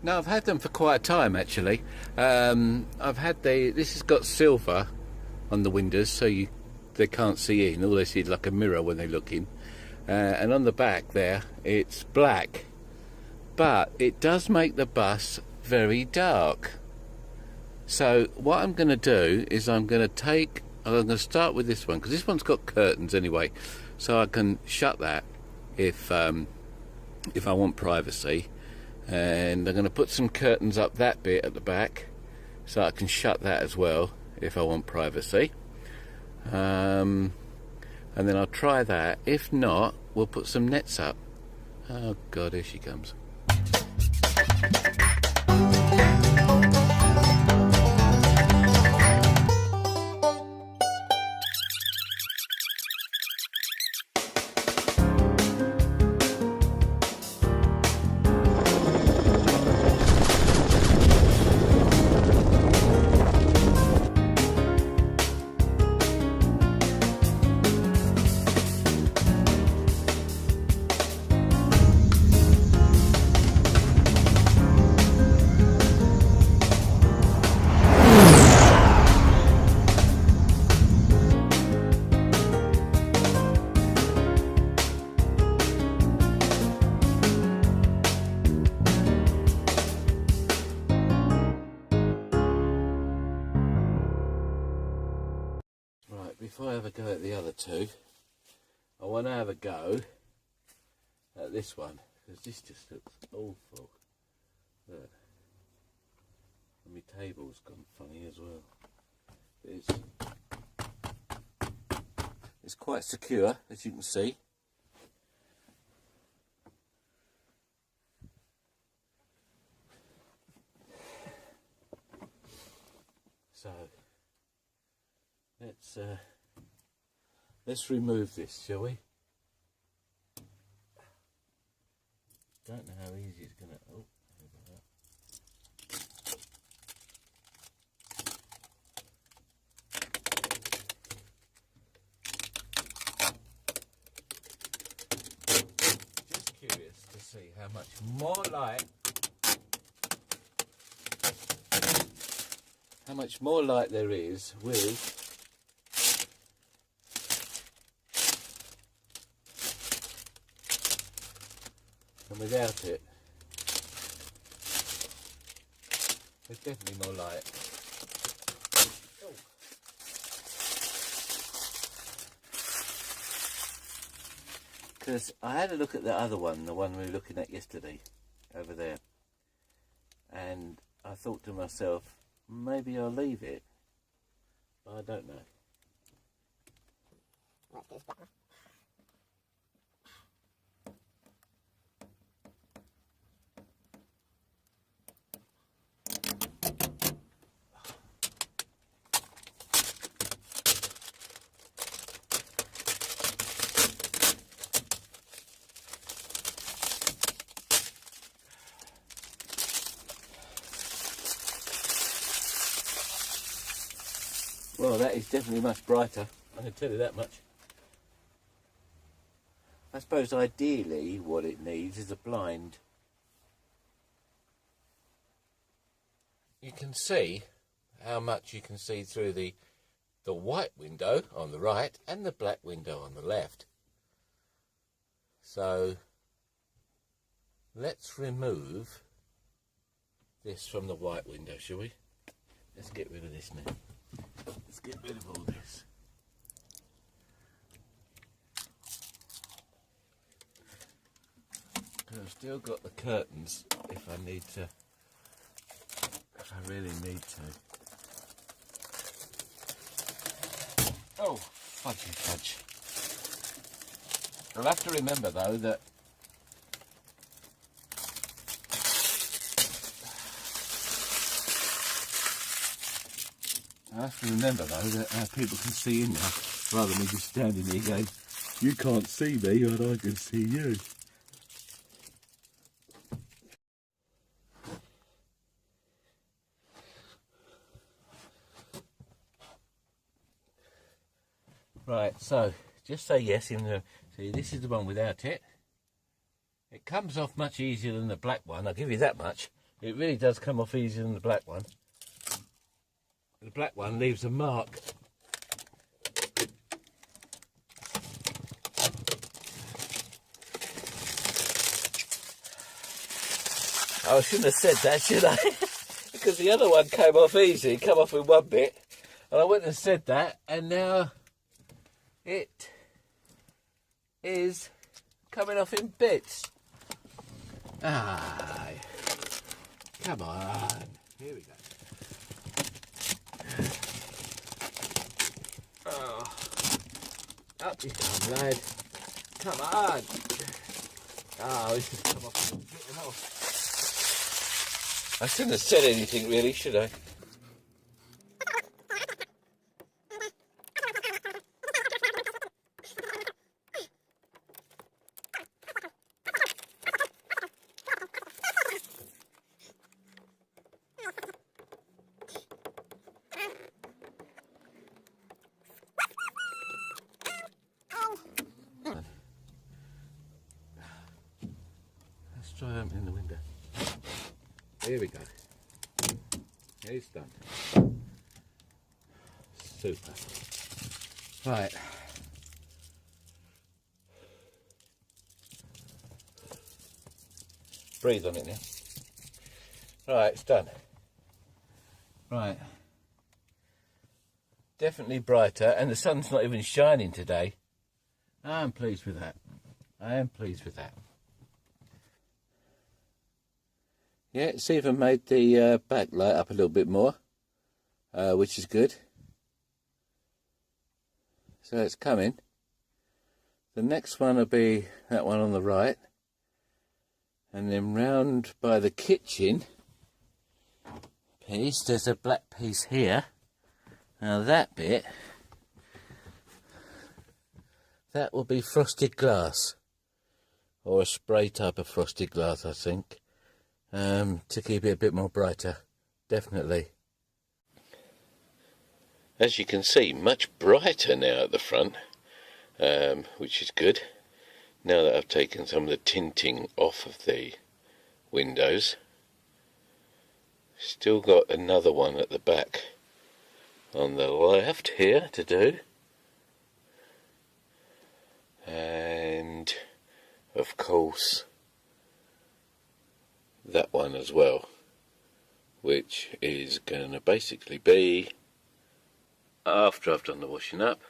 No, I've had them for quite a time actually. I've had this has got silver on the windows, so they can't see in. All they see is like a mirror when they look in. And on the back there, it's black. But it does make the bus very dark. So what I'm going to do is I'm going to start with this one, because this one's got curtains anyway, so I can shut that if I want privacy. And I'm going to put some curtains up that bit at the back, so I can shut that as well if I want privacy. And then I'll try that. If not, we'll put some nets up. Oh God, here she comes. Before I have a go at the other two, I want to have a go at this one, because this just looks awful. Look. And my table's gone funny as well. It's quite secure, as you can see. So let's remove this, shall we? Don't know how easy it's gonna. Oh, just curious to see how much more light there is with and without it. There's definitely more light. Because I had a look at the other one, the one we were looking at yesterday, over there, and I thought to myself, maybe I'll leave it, but I don't know. What's this button? Well, that is definitely much brighter, I can tell you that much. I suppose ideally what it needs is a blind. You can see how much you can see through the white window on the right and the black window on the left. So let's remove this from the white window, shall we? Let's get rid of this now. Let's get rid of all this. I've still got the curtains if I need to, if I really need to. Oh, fudgy fudge. I'll have to remember though that people can see in there, rather than me just standing there going, you can't see me and I can see you. Right, so just say yes in the. See, this is the one without it. It comes off much easier than the black one, I'll give you that much. It really does come off easier than the black one. The black one leaves a mark. I shouldn't have said that, should I? Because the other one came off easy, it came off in one bit. And I wouldn't have said that, and now it is coming off in bits. Ah, come on. Here we go. Oh, up you come, lad. Come on. Oh, this has come off and bitten off. I shouldn't have said anything, really, should I? Let's try opening the window. Here we go. It's done. Super. Right. Breathe on it now. Right, it's done. Right. Definitely brighter, and the sun's not even shining today. I am pleased with that. I am pleased with that. Yeah, it's even made the back light up a little bit more, which is good. So it's coming. The next one will be that one on the right. And then round by the kitchen piece, there's a black piece here. Now that bit, that will be frosted glass. Or a spray type of frosted glass, I think. To keep it a bit more brighter, definitely. As you can see, much brighter now at the front, which is good. Now that I've taken some of the tinting off of the windows. Still got another one at the back on the left here to do. And, of course, that one as well, which is going to basically be, after I've done the washing up,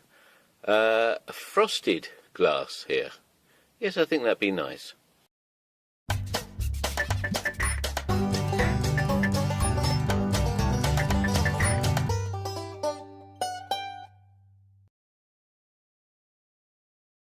a frosted glass here. Yes, I think that'd be nice.